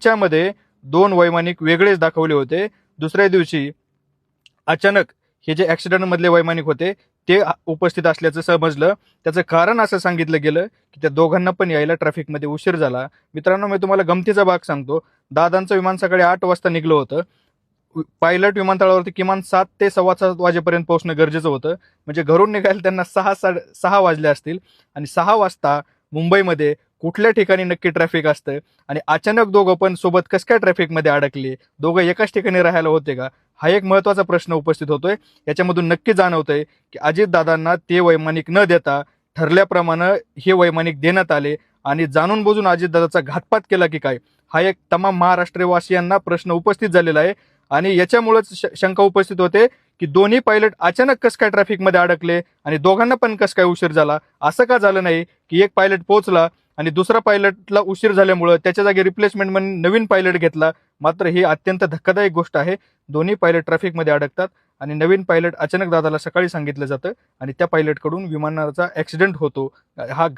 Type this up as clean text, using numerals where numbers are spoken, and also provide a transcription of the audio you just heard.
त्याच्यामध्ये 2 वैमानिक वेगळेच दाखवले होते. दुसऱ्या दिवशी अचानक हे जे ऍक्सिडेंट मधले वैमानिक होते ते उपस्थित असल्याचं समजलं. त्याचं कारण असं सांगितलं गेलं की त्या दोघांना पण यायला ट्रॅफिकमध्ये उशीर झाला. मित्रांनो, मी तुम्हाला गमतीचा भाग सांगतो. दादांचं विमान सकाळी 8 वाजता निघलं होतं. पायलट विमानतळावरती किमान 7 ते 7:15 वाजेपर्यंत पोहोचणं गरजेचं होतं. म्हणजे घरून निघायला त्यांना 6 वाजले असतील. आणि 6 वाजता मुंबईमध्ये कुठल्या ठिकाणी नक्की ट्रॅफिक असतं आणि अचानक दोघं पण सोबत कसं काय ट्रॅफिकमध्ये अडकले? दोघं एकाच ठिकाणी राहायला होते का? हा एक महत्वाचा प्रश्न उपस्थित होतोय. याच्यामधून नक्की जाणवतंय की अजितदादांना ते वैमानिक न देता ठरल्याप्रमाणे हे वैमानिक देण्यात आले आणि जाणून बुजून अजितदादाचा घातपात केला की काय? हा एक तमाम महाराष्ट्रवासियांना प्रश्न उपस्थित झालेला आहे. आणि याच्यामुळेच शंका उपस्थित होते की दोन्ही पायलट अचानक कसं काय ट्रॅफिकमध्ये अडकले आणि दोघांना पण कसं काय उशीर झाला? असं का झालं नाही की एक पायलट पोहोचला आणि दुसरा पायलटला उशीर झाल्यामुळे त्याच्या जागी रिप्लेसमेंट म्हणून नवीन पायलट घेतला? मात्र ही अत्यंत धक्कादायक गोष्ट आहे. दोन्ही पायलट ट्रॅफिकमध्ये अडकतात आणि नवीन पायलट अचानक दादाला सकाळी सांगितलं जातं आणि त्या पायलटकडून विमानाचा ऍक्सिडेंट होतो. हा